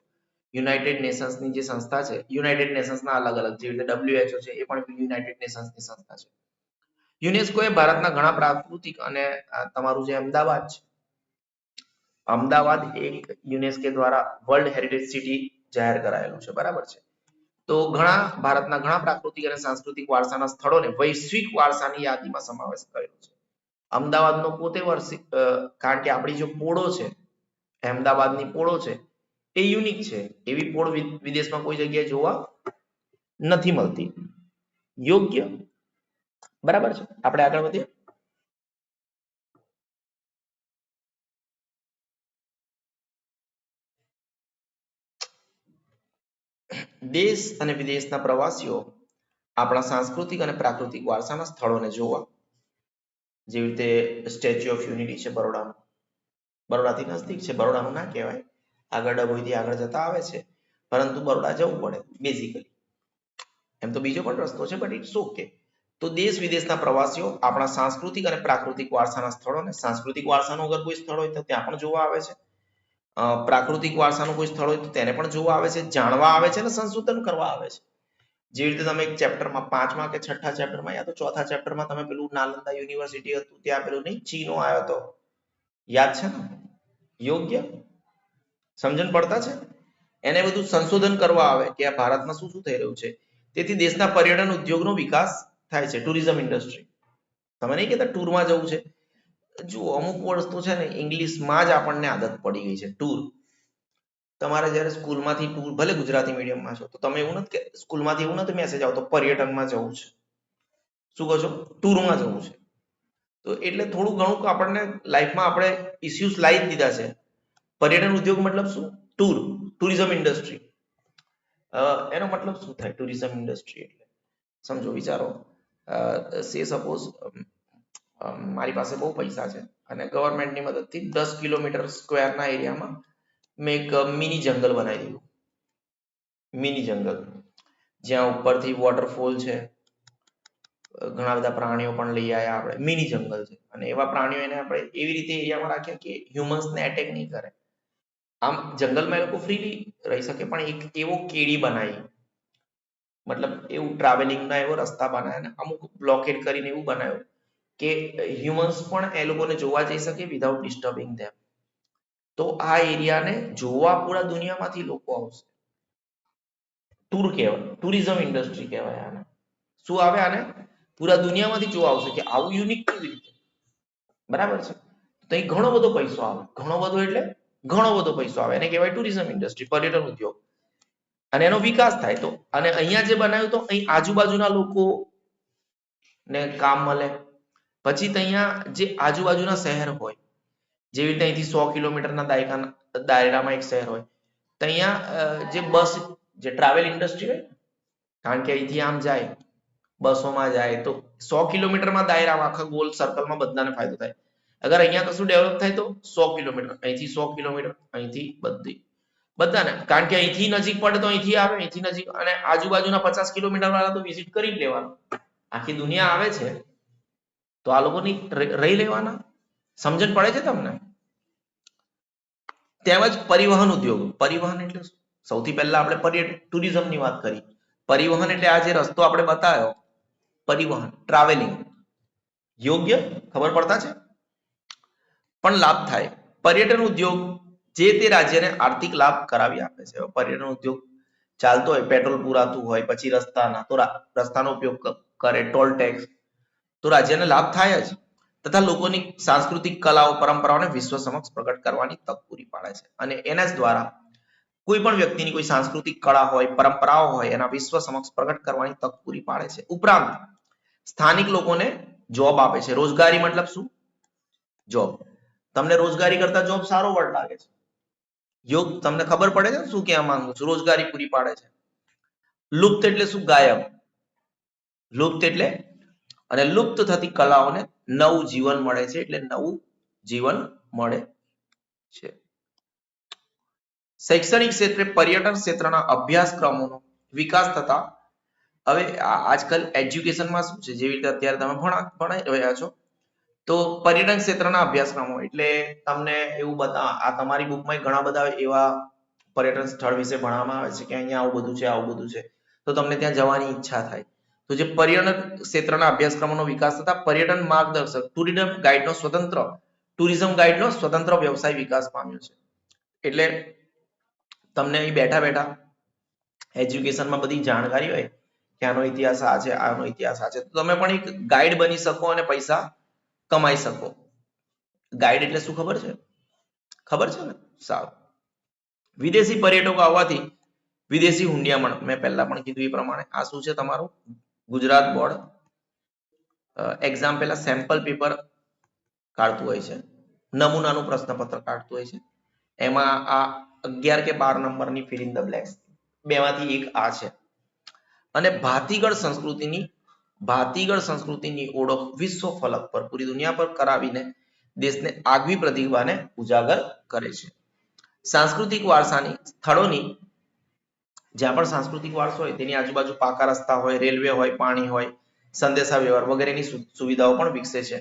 યુનાઇટેડ નેશન્સની જે સંસ્થા છે, યુનાઇટેડ નેશન્સના અલગ અલગ, જેવી રીતે WHO છે, એ પણ યુનાઇટેડ નેશન્સની સંસ્થા છે. યુનેસ્કો એ ભારતના ઘણા પ્રાકૃતિક અને તમારું જે અમદાવાદ છે, અમદાવાદ એક યુનેસ્કો દ્વારા વર્લ્ડ હેરિટેજ સિટી જાહેર કરાયેલું છે. બરાબર છે? તો ભારતના ઘણા પ્રાકૃતિક અને સાંસ્કૃતિક વારસાના સ્થળોને વૈશ્વિક વારસાની યાદીમાં સમાવેશ કરેલો છે. અમદાવાદનો પોતે કારણ કે આપણી જે પોળો છે, અમદાવાદની પોળો છે, એ યુનિક છે. એવી પોળ વિદેશમાં કોઈ જગ્યાએ જોવા નથી મળતી. યોગ્ય. બરાબર છે? આપણે આગળ વધીએ. દેશ અને વિદેશના પ્રવાસીઓ આપણા સાંસ્કૃતિક અને પ્રાકૃતિક વારસાના સ્થળોને જોવા, જેવી રીતે સ્ટેચ્યુ ઓફ યુનિટી છે બરોડામાં, બરોડાથી નજદીક છે, બરોડાનું ના કહેવાય, આગળ ડભોઈથી આગળ જતા આવે છે, પરંતુ બરોડા જવું પડે બેઝિકલી. એમ તો બીજો પણ રસ્તો છે, બટ ઇટ્સ ઓકે. તો દેશ વિદેશના પ્રવાસીઓ આપણા સાંસ્કૃતિક અને પ્રાકૃતિક વારસાના સ્થળોને, સાંસ્કૃતિક વારસાનું અગર કોઈ સ્થળ હોય તો ત્યાં પણ જોવા આવે છે, પ્રાકૃતિક વારસાનું કોઈ સ્થળ હોય તો તેને પણ જોવા આવે છે, જાણવા આવે છે અને સંશોધન કરવા આવે છે. જેવી રીતે તમે એક ચેપ્ટરમાં 5મા કે 6ઠા ચેપ્ટરમાં યા તો 4થા ચેપ્ટરમાં તમે પેલું નાલંદા યુનિવર્સિટી હતું, ત્યાં પેલું નહીં ચીનો આવ્યો હતો, યાદ છે ને? યોગ્ય. સમજણ પડતા છે? એને બધું સંશોધન કરવા આવે કે આ ભારતમાં શું શું થઈ રહ્યું છે. તેથી દેશના પર્યટન ઉદ્યોગનો વિકાસ થાય છે. Tourism industry. તમે નહીં કહેતા ટૂરમાં જવું છે? જુઓ, અમુક વસ્તુ છે ને ઇંગ્લિશમાં જ આપણને આદત પડી ગઈ છે. ટૂર. તમારે જ્યારે સ્કૂલમાંથી ટૂર, ભલે ગુજરાતી મીડિયમમાં છો તો તમે એવું નથી કે સ્કૂલમાંથી એવું નથી મેસેજ આવતો પર્યટનમાં જવું છે. શું કહો છો? ટૂરમાં જવું છે. તો એટલે થોડું ઘણું આપણને લાઈફમાં આપણે ઇસ્યુઝ લાવી જ દીધા છે. પર્યટન ઉદ્યોગ મતલબ શું? Tour, tourism industry. એનો મતલબ શું થાય? ટુરિઝમ ઇન્ડસ્ટ્રી એટલે સમજો, વિચારો. સે સપોઝ મારી પાસે બહુ પૈસા છે અને ગવર્મેન્ટની મદદથી 10 કિલોમીટર સ્ક્વેરના એરિયામાં મેં એક મિની જંગલ બનાવી દીધું. મિની જંગલ, જ્યાં ઉપરથી વોટરફોલ છે, ઘણા બધા પ્રાણીઓ પણ લઈ આવ્યા આપણે. મિની જંગલ છે અને એવા પ્રાણીઓ એને આપણે એવી રીતે એરિયામાં રાખ્યા કે હ્યુમન્સને એટેક નહીં કરે. આમ જંગલમાં એ લોકો ફ્રીલી રહી શકે, પણ એક એવો કેડી બનાવી, મતલબ એવું ટ્રાવેલિંગના એવો રસ્તા બનાવ્યા ને અમુક બ્લોકેડ કરીને એવું બનાવ્યું કે હ્યુમન્સ પણ એ લોકોને જોવા જઈ શકે વિધાઉટ ડિસ્ટર્બિંગ ધેમ. તો આ એરિયાને જોવા પૂરા દુનિયામાંથી લોકો આવશે. ટૂર કહેવાય, ટુરિઝમ ઇન્ડસ્ટ્રી કહેવાય આને. શું આવે આને? પૂરા દુનિયામાંથી જોવા આવશે કે આવું યુનિક કેવી રીતે, બરાબર છે. તો અહીં ઘણો બધો પૈસો આવે, ઘણો બધો એટલે ઘણો બધો પૈસો આવે, એને કહેવાય ટુરિઝમ ઇન્ડસ્ટ્રી, પર્યટન ઉદ્યોગ. અને એનો વિકાસ થાય. તો અને અહીંયા જે બનાવ્યું તો અહીં આજુબાજુના લોકો ને કામ મળે. પછી અહીંયા જે આજુબાજુના શહેર હોય, જેવી રીતે અહીંથી 100 કિલોમીટરના દાયરામાં એક શહેર હોય, તો અહીંયા જે બસ, જે ટ્રાવેલ ઇન્ડસ્ટ્રી હોય, કારણ કે અહીંથી આમ જાય, બસોમાં જાય તો 100 કિલોમીટરમાં દાયરામાં આખા ગોલ સર્કલમાં બધાને ફાયદો થાય. અગર અહીંયા કશું ડેવલપ થાય તો 100 કિલોમીટર, અહીંથી 100 કિલોમીટર, અહીંથી બધાને, કારણ કે અહીંથી નજીક પડે તો અહીંથી આવે, અહીંથી નજીક, અને આજુબાજુના 50 કિલોમીટર વાળા તો વિઝિટ કરી જ લેવાનું. આખી દુનિયા આવે છે તો આ લોકોની રહી લેવાના. સમજણ પડે છે તમને? તેમજ પરિવહન ઉદ્યોગ. પરિવહન એટલે શું? સૌથી પહેલા આપણે ટુરિઝમની વાત કરી. પરિવહન એટલે આ જે રસ્તો આપણે બતાવ્યો, પરિવહન, ટ્રાવેલિંગ. યોગ્ય? ખબર પડતા છે? પણ લાભ થાય. પર્યટન ઉદ્યોગ જે તે રાજ્યને આર્થિક લાભ કરાવી આપે છે. પર્યટન ઉદ્યોગ ચાલતો હોય, પેટ્રોલ પુરાતું હોય, પછી રસ્તાના, તો રસ્તાનો ઉપયોગ કરે, ટોલ ટેક્સ, તો રાજ્યને લાભ થાય જ. તથા લોકોની સાંસ્કૃતિક કલાઓ, પરંપરાઓને વિશ્વ સમક્ષ પ્રગટ કરવાની તક પૂરી પાડે છે. અને એના જ દ્વારા કોઈ પણ વ્યક્તિની કોઈ સાંસ્કૃતિક કળા હોય, પરંપરાઓ હોય, એના વિશ્વ સમક્ષ પ્રગટ કરવાની તક પૂરી પાડે છે. ઉપરાંત સ્થાનિક લોકોને જોબ આપે છે. રોજગારી મતલબ શું? જોબ. તમને રોજગારી કરતા જોબ સારો વર્ડ લાગે છે. યોગ તમને ખબર પડે છે શું કહેવા માંગુ છું? રોજગારી પૂરી પાડે છે. લુપ્ત એટલે શું? ગાયબ. લુપ્ત એટલે, અને લુપ્ત થતી કલાઓને નવું જીવન મળે છે, એટલે નવું જીવન મળે છે. શૈક્ષણિક ક્ષેત્રે પર્યટન ક્ષેત્રના અભ્યાસક્રમોનો વિકાસ થતા, હવે આજકાલ એજ્યુકેશનમાં શું છે, જેવી રીતે અત્યારે તમે ભણાઈ રહ્યા છો, તો પર્યટન ક્ષેત્રના અભ્યાસક્રમો એટલે તમને એવું આ તમારી બુકમાં ઘણા બધા એવા પર્યટન સ્થળ વિશે ભણવામાં આવે છે કે અહીંયા આવું બધું છે, આવું બધું છે, તો તમને ત્યાં જવાની ઈચ્છા થાય. તો જે પર્યટન ક્ષેત્રના અભ્યાસક્રમોનો વિકાસ થતા પર્યટન માર્ગદર્શક ટુરિઝમ ગાઈડનો સ્વતંત્ર વ્યવસાય વિકાસ પામ્યો છે. એટલે તમને અહીં બેઠા બેઠા એજ્યુકેશનમાં બધી જાણકારી હોય કે આનો ઇતિહાસ આ છે, આનો ઇતિહાસ આ છે, તો તમે પણ એક ગાઈડ બની શકો અને પૈસા કમાઈ શકો. ગાઈડ એટલે શું ખબર છે? ખબર છે ને? સારું. વિદેશી પર્યટકો આવવાથી વિદેશી હુંડિયામણ, મેં પહેલા પણ કીધું એ પ્રમાણે, આ શું છે તમારું? ગુજરાત બોર્ડ એક્ઝામ પહેલા સેમ્પલ પેપર કાઢતું હોય છે, નમૂનાનું પ્રશ્નપત્ર કાઢતું હોય છે. એમાં આ 11 કે 12 નંબરની ફિલ ઇન ધ બ્લેન્ક્સ, બેમાંથી એક આ છે. અને ભાતીગળ સંસ્કૃતિની ઓળખ વિશ્વ ફલક પર, પૂરી દુનિયા પર કરાવીને દેશને આગવી પ્રતિભાને ઉજાગર કરે છે. સાંસ્કૃતિક વારસાની સ્થળોની, જ્યાં પણ સાંસ્કૃતિક વારસો હોય તેની આજુબાજુ પાકા રસ્તા હોય, રેલવે હોય, પાણી હોય, સંદેશા વ્યવહાર વગેરેની સુવિધાઓ પણ વિકસે છે.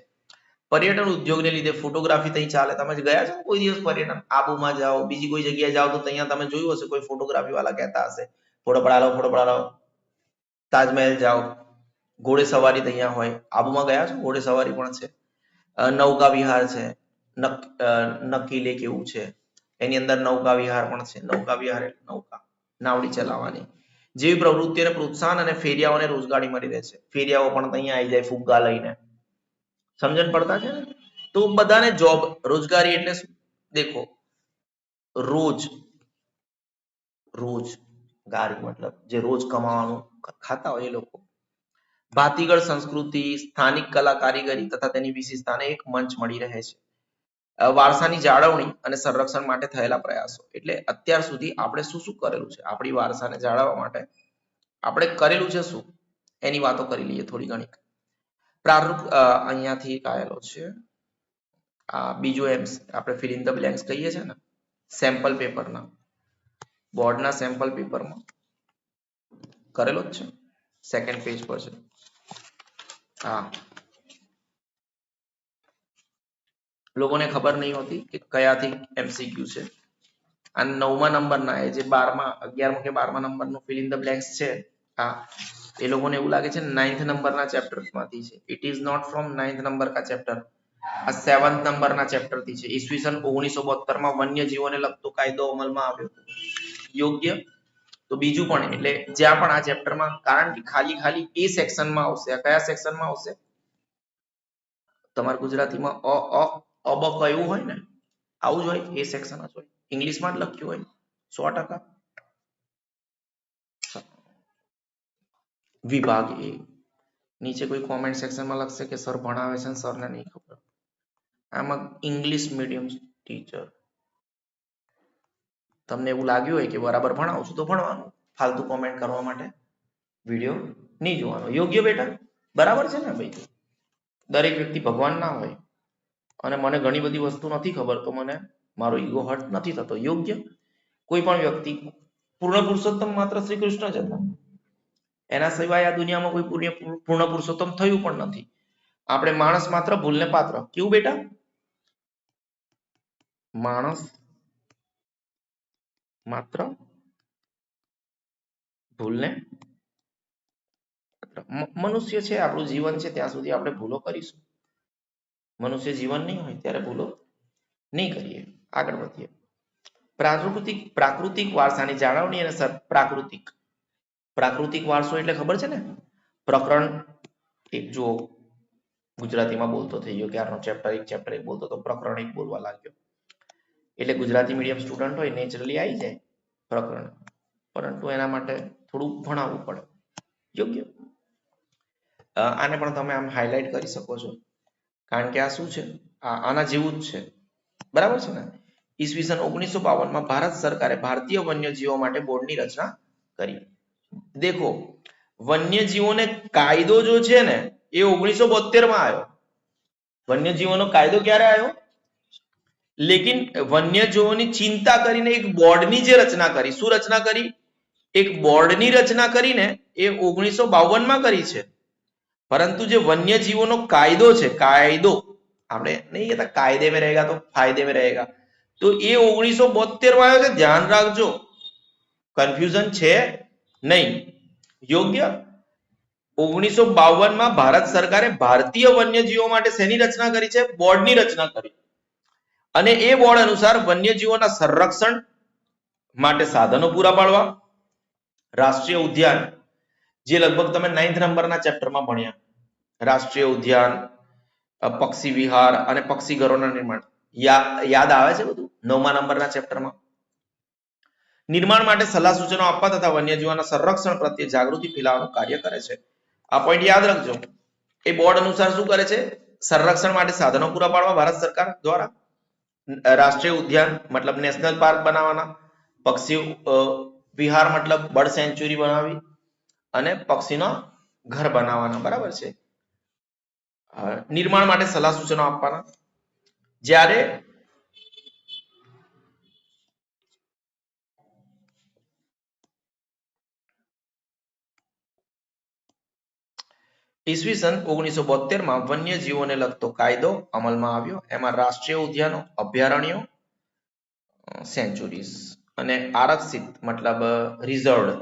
પર્યટન ઉદ્યોગને લીધે ફોટોગ્રાફી ત્યાં ચાલે. તમે ગયા છો કોઈ દિવસ પર્યટન? આબુમાં જાઓ, બીજી કોઈ જગ્યાએ જાઓ તો ત્યાં તમે જોયું હશે કોઈ ફોટોગ્રાફી વાળા કહેતા હશે ફોટો પડાવો. તાજમહેલ જાઓ, ઘોડે સવારી ત્યાં હોય. આબુમાં ગયા છો? ઘોડે સવારી પણ છે. નૌકા વિહાર છે, નક્કી લેક એવું છે, એની અંદર નૌકા વિહાર પણ છે. નૌકા વિહાર એટલે નૌકા, નાવડી ચલાવવાની જેવી પ્રવૃત્તિઓને પ્રોત્સાહન અને ફેરિયાઓને રોજગારી મળી રહે છે. ફેરિયાઓ પણ અહીંયા આવી જાય ફુગ્ગા લઈને. સમજણ પડતા છે ને? તો બધાને જોબ, રોજગારી એટલે શું? દેખો, રોજગારી મતલબ જે રોજ કમાવાનું ખાતા હોય એ લોકો. ભાતીગળ સંસ્કૃતિ, સ્થાનિક કલા કારીગરી તથા તેની વિશેષતાને એક મંચ મળી રહે છે. વારસાની જાળવણી અને સંરક્ષણ માટે થયેલા પ્રયાસો, એટલે અત્યાર સુધી આપણે શું શું કરેલું છે આપણી વારસાને જાળવવા માટે, આપણે કરેલું છે શું, એની વાતો કરી લઈએ થોડી ઘણી. પ્રારૂપ અહીંયાથી આવેલો છે. આ બીજો એમ આપણે ફિલ ઇન ધ બ્લેન્ક્સ કહીએ છીએ ને, સેમ્પલ પેપરના, બોર્ડના સેમ્પલ પેપરમાં કરેલો જ છે, સેકન્ડ પેજ પર છે. હા, લોકોને ખબર નહીં હોતી કે કયાથી એમસીક્યુ છે. આ 9મા નંબરના એ જે 12મા 11મા કે 12મા નંબરનું ફિલ ઇન ધ બ્લેન્ક્સ છે આ એ લોકોને એવું લાગે છે 9th નંબરના ચેપ્ટરમાંથી છે. It is not from 9th number કા ચેપ્ટર, આ 7th નંબરના ચેપ્ટરથી છે. ઈસવીસન 1972 માં વન્યજીવોને લગતો કાયદો અમલમાં આવ્યો. યોગ્ય. તો બીજું પણ એટલે જ્યાં પણ આ ચેપ્ટરમાં, કારણ કે ખાલી એ સેક્શનમાં આવશે. આ કયા સેક્શનમાં આવશે? તમારા ગુજરાતીમાં અબ કયું હોય ને આવું જ હોય, એ સેક્શન જ હોય. ઇંગ્લિશમાં જ લખ્યું હોય 100%. વિભાગ એ. નીચે કોઈ કોમેન્ટ સેક્શનમાં લખશે કે સર ભણાવે છે સરને નહીં ખબર. આમાં ઇંગ્લિશ મીડિયમ ટીચર, તમને એવું લાગ્યું હોય કે બરાબર ભણાવું છું તો ભણવાનું, ફાલતુ કોમેન્ટ કરવા માટે વિડીયો નહીં જોવાનો. યોગ્ય બેટા? બરાબર છે ને ભાઈ? દરેક વ્યક્તિ ભગવાન ના હોય અને મને ઘણી બધી વસ્તુ નથી ખબર તો મને મારો ઈગો હર્ટ નથી થતો. યોગ્ય? કોઈ પણ વ્યક્તિ પૂર્ણ પુરુષોત્તમ માત્ર શ્રી કૃષ્ણ જ હતા. એના સિવાય આ દુનિયામાં કોઈ પૂર્ણ પુરુષોત્તમ થયું પણ નથી. આપણે માણસ માત્ર ભૂલને પાત્ર. કેવું બેટા? માણસ માત્ર ભૂલને મનુષ્ય છે, આપણું જીવન છે ત્યાં સુધી આપણે ભૂલો કરીશું. મનુષ્ય જીવન નહીં હોય ત્યારે ભૂલો નહીં કરીએ. આગળ વધીએ. પ્રાકૃતિક વારસાની જાળવણી અને પ્રાકૃતિક વારસો એટલે ખબર છે ને? પ્રકરણ એક જો ગુજરાતીમાં બોલતો થઈ ગયો, ક્યારનો ચેપ્ટર એક બોલતો તો પ્રકરણ એક બોલવા લાગ્યો. એટલે ગુજરાતી મીડિયમ સ્ટુડન્ટ હોય નેચરલી આવી જાય પ્રકરણ, પરંતુ એના માટે થોડું ભણાવવું પડે. યોગ્ય? આને પણ તમે આમ હાઇલાઇટ કરી શકો છો, કારણ કે આ શું છે? આના જેવું જ છે. બરાબર છે ને? ઈસવીસન 1952 ભારત સરકારે ભારતીય વન્યજીવો માટે બોર્ડની રચના કરી. દેખો, વન્યજીવોને કાયદો જો છે ને એ 1972 આવ્યો. વન્યજીવોનો કાયદો ક્યારે આવ્યો? લેકિન વન્યજીવોની ચિંતા કરીને એક બોર્ડની જે રચના કરી. શું રચના કરી? એક બોર્ડની રચના કરીને એ 1952 કરી છે. પરંતુ જે વન્યજીવોનો કાયદો છે, કાયદો આપણે નહીં કહેતા કાયદે में रहेगा तो फायदे में रहेगा, તો એ 1972 આવ્યો છે. ધ્યાન રાખજો, કન્ફ્યુઝન છે નહીં. યોગ્ય? 1952 ભારત સરકારે ભારતીય વન્યજીવો માટે શેની રચના કરી છે? બોર્ડની રચના કરી. અને એ બોર્ડ અનુસાર વન્યજીવોના સંરક્ષણ માટે સાધનો પૂરા પાડવા, રાષ્ટ્રીય ઉદ્યાન જે લગભગ તમે 9th નંબરના ચેપ્ટરમાં ભણ્યા, રાષ્ટ્રીય ઉદ્યાન, પક્ષી વિહાર અને પક્ષી ઘરોના નિર્માણ, યાદ આવે છે બધું 9મા નંબરના ચેપ્ટરમાં. નિર્માણ માટે સલાહ સૂચનો આપવા તથા વન્યજીવોના સંરક્ષણ પ્રત્યે જાગૃતિ ફેલાવવાનું કાર્ય કરે છે. આ પોઈન્ટ યાદ રાખજો. એ બોર્ડ અનુસાર શું કરે છે? સંરક્ષણ માટે સાધનો પૂરા પાડવા ભારત સરકાર દ્વારા, રાષ્ટ્રીય ઉદ્યાન મતલબ નેશનલ પાર્ક બનાવવાના, પક્ષી વિહાર મતલબ બર્ડ સેન્ચ્યુરી બનાવી અને પક્ષીનો ઘર બનાવવાના. બરાબર છે? નિર્માણ માટે સલાહ સૂચનો આપવાના. જ્યારે ઈસવીસન 1972 વન્યજીવોને લગતો કાયદો અમલમાં આવ્યો. એમાં રાષ્ટ્રીય ઉદ્યાનો, અભયારણ્યો, સેન્ચ્યુરીઝ અને આરક્ષિત મતલબ રિઝર્વડ,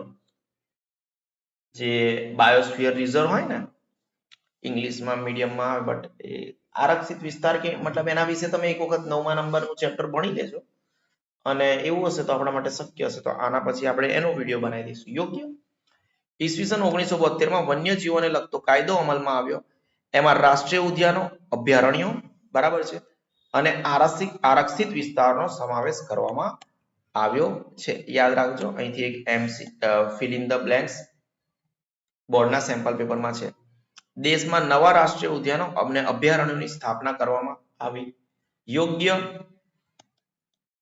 જે બાયોસ્ફિયર રિઝર્વ હોય ને, ઇંગ્લિશમાં મીડિયમમાં આવે, બટ એ આરક્ષિત વિસ્તાર કે મતલબ એના વિશે તમે એક વખત 9મા નંબરનું ચેપ્ટર ભણી લેજો, અને એવું હશે તો આપણા માટે શક્ય હશે તો આના પછી આપણે એનો વિડીયો બનાવી દઈશું. યોગ્ય? ઈસવીસન 1972 વન્યજીવોને લગતો કાયદો અમલમાં આવ્યો. એમાં રાષ્ટ્રીય ઉદ્યાનો, અભયારણ્યો, બરાબર છે, અને આરક્ષિત વિસ્તારનો સમાવેશ કરવામાં આવ્યો છે. યાદ રાખજો, અહીંથી એક ફિલ ઇન ધ બ્લેન્ક્સ બોર્ડના સેમ્પલ પેપરમાં છે. દેશમાં નવા રાષ્ટ્રીય ઉદ્યાનો અને અભયારણ્યોની સ્થાપના કરવામાં આવી. યોગ્ય?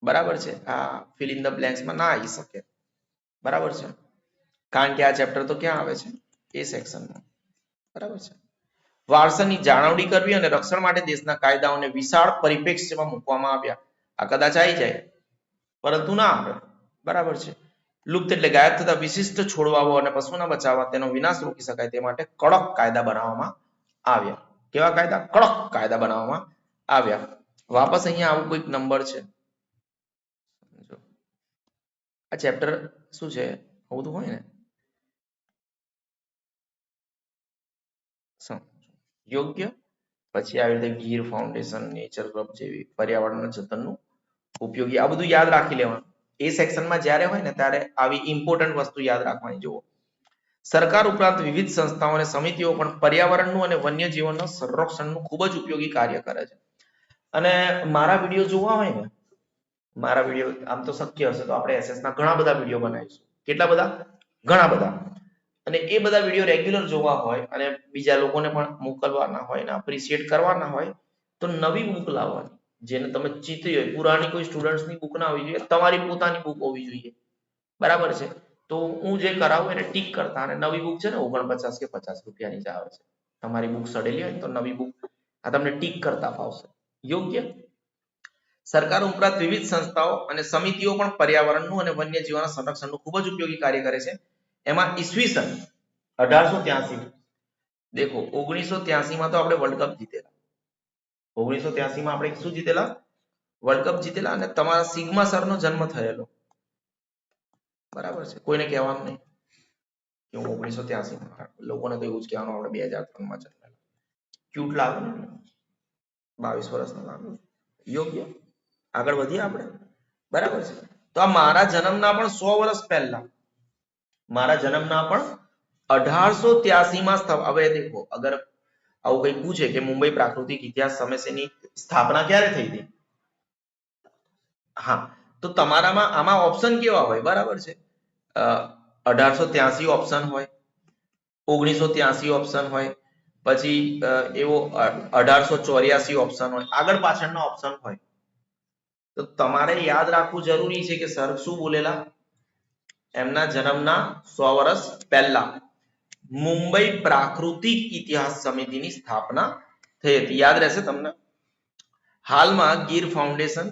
બરાબર છે? આ ફિલ ઇન ધ બ્લેન્ક્સમાં ના આવી શકે. બરાબર છે? કારણ કે આ ચેપ્ટર તો ક્યાં આવે છે? એ સેક્શનમાં. બરાબર છે? વારસાની જાળવણી કરવી અને રક્ષણ માટે દેશના કાયદાઓને વિશાળ પરિપ્રેક્ષ્યમાં મૂકવામાં આવ્યા. આ કદાચ આવી જાય પરંતુ ના આવે. બરાબર છે? લુપ્ત એટલે ગાયબ થતા વિશિષ્ટ છોડવાઓ અને પશુઓના બચાવવા, તેનો વિનાશ રોકી શકાય તે માટે કડક કાયદા બનાવવામાં આવ્યા. કેવા કાયદા? કડક કાયદા બનાવવામાં આવ્યા. વાપસ અહીંયા આવું કોઈક નંબર છે, આ ચેપ્ટર શું છે આવું તો હોય ને યોગ્ય પછી આવી રીતે ગીર ફાઉન્ડેશન નેચર ક્લબ જેવી પર્યાવરણના જતનનું ઉપયોગી આ બધું યાદ રાખી લેવાનું એ સેક્શનમાં જ્યારે હોય ને ત્યારે આવી ઇમ્પોર્ટન્ટ વસ્તુ યાદ રાખવાની જુઓ સરકાર ઉપરાંત વિવિધ સંસ્થાઓ અને સમિતિઓ પણ પર્યાવરણનું અને વન્યજીવનના સંરક્ષણનું ખૂબ જ ઉપયોગી કાર્ય કરે છે અને મારા વિડીયો જોવા હોય ને મારા વિડીયો આમ તો શક્ય હશે તો આપણે એસએસ ના ઘણા બધા વિડીયો બનાવીશું કેટલા બધા ઘણા બધા અને એ બધા વિડીયો રેગ્યુલર જોવા હોય અને બીજા લોકોને પણ મોકલવાના હોય અને એપ્રિશિએટ કરવાના હોય તો નવી બુક લાવવાની જેને તમે ચિતરી હોય પુરાણી કોઈ સ્ટુડન્ટ્સની બુક ના હોવી જોઈએ તમારી પોતાની બુક હોવી જોઈએ બરાબર છે તો હું જે કરાવું એને ટીક કરતા અને નવી બુક છે ને 49 કે 50 રૂપિયાની જ આવે છે તમારી બુક સડેલી હોય તો નવી બુક આ તમને ટીક કરતા ફાવશે યોગ્ય સરકાર ઉપરાંત વિવિધ સંસ્થાઓ અને સમિતિઓ પણ પર્યાવરણનું અને વન્યજીવનના સંરક્ષણનું ખૂબ જ ઉપયોગી કાર્ય કરે છે એમાં ઈસવીસન 1883 દેખો 1983 માં તો આપણે વર્લ્ડ કપ જીતેલા 1983 માં આપણે શું જીતેલા વર્લ્ડ કપ જીતેલા અને તમારા સિગ્મા સરનો જન્મ થયેલો બરાબર છે કોઈને કહેવાનું નહીં કે હું 1983 માં લોકોને તો એવું જ કહેવાનું આપણે 2003 માં જન્મેલા ક્યુટ લાગે ને 22 વર્ષનો લાગુ યોગ્ય આગળ વધીએ આપણે બરાબર છે તો આ મારા જન્મના પણ 100 વર્ષ પહેલા મારા જન્મના પણ 1883 માં હવે દેખો અગર આવું કંઈ પૂછે કે મુંબઈ પ્રાકૃતિક ઇતિહાસ સમિતિની સ્થાપના ક્યારે થઈ હતી હા તો તમારામાં આમાં ઓપ્શન કેવા હોય બરાબર છે 1883 ઓપ્શન હોય 1983 ઓપ્શન હોય પછી એવો 1884 ઓપ્શન હોય આગળ પાછળના ઓપ્શન હોય તો તમારે યાદ રાખવું જરૂરી છે કે સર શું બોલેલા એમના જન્મના 100 વર્ષ પહેલા મુંબઈ પ્રાકૃતિક ઇતિહાસ સમિતિની સ્થાપના થઈ હતી યાદ રહેશે તમને હાલમાં ગીર ફાઉન્ડેશન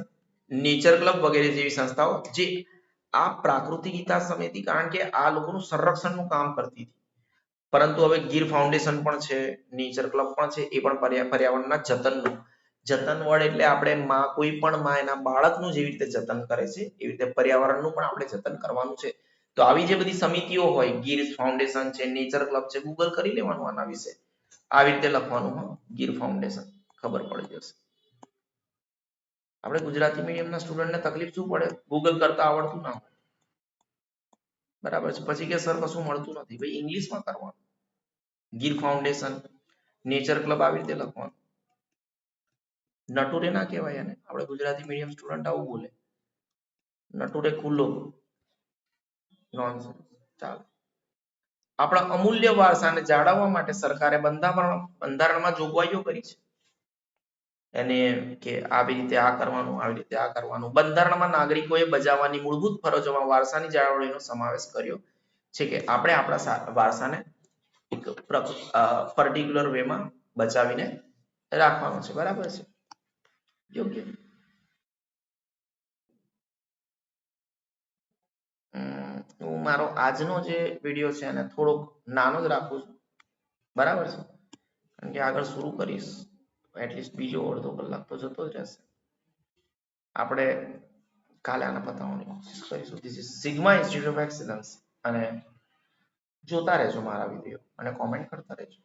નેચર ક્લબ વગેરે જેવી સંસ્થાઓ જે આ પ્રાકૃતિક ઇતિહાસ સમિતિ કારણ કે આ લોકોનું સંરક્ષણનું કામ કરતી હતી પરંતુ હવે ગીર ફાઉન્ડેશન પણ છે નેચર ક્લબ પણ છે એ પણ પર્યાવરણના જતનનું જતન વડ એટલે આપણે કોઈ પણ માં એના બાળકનું જેવી રીતે જતન કરે છે એવી રીતે પર્યાવરણનું પણ આપણે જતન કરવાનું છે તો આવી જે બધી સમિતિઓ હોય ગીર ફાઉન્ડેશન છે નેચર ક્લબ છે ગૂગલ કરી લેવાનું આના વિશે આવી રીતે લખવાનું હોય ગીર ફાઉન્ડેશન ખબર પડી જશે આપણે ગુજરાતી મીડિયમના સ્ટુડન્ટને તકલીફ શું પડે ગૂગલ કરતા આવડતું ના હોય બરાબર છે પછી કે સર કશું મળતું નથી ભાઈ ઇંગ્લિશમાં કરવાનું ગીર ફાઉન્ડેશન નેચર ક્લબ આવી રીતે લખવાનું નટુરે ના કહેવાય એને આપણે ગુજરાતી મીડિયમ સ્ટુડન્ટ આવું બોલે નટુરે ખુલ્લો નોનસેન્સ ચાલો આપણા અમૂલ્ય વારસાને જાળવવા માટે સરકારે બંધારણમાં જોગવાઈઓ કરી છે એને કે આવી રીતે આ કરવાનું આવી રીતે આ કરવાનું બંધારણમાં નાગરિકોએ બજાવવાની મૂળભૂત ફરજોમાં વારસાની જાળવણીનો સમાવેશ કર્યો છે કે આપણે આપણા વારસાને એક પર્ટિક્યુલર વેમાં બચાવીને રાખવાનો છે બરાબર છે યોગ્ય હું મારો આજનો જે વિડીયો છે એને થોડોક નાનો જ રાખું છું બરાબર છે કારણ કે આગળ શરૂ કરીશ એટલીસ્ટ બીજો અડધો કલાક તો જતો જ રહેશે આપણે કાલે આને પતાવવાની કોશિશ કરીશું this is Sigma Institute of excellence અને જોતા રહેજો મારા વિડીયો અને કોમેન્ટ કરતા રહેજો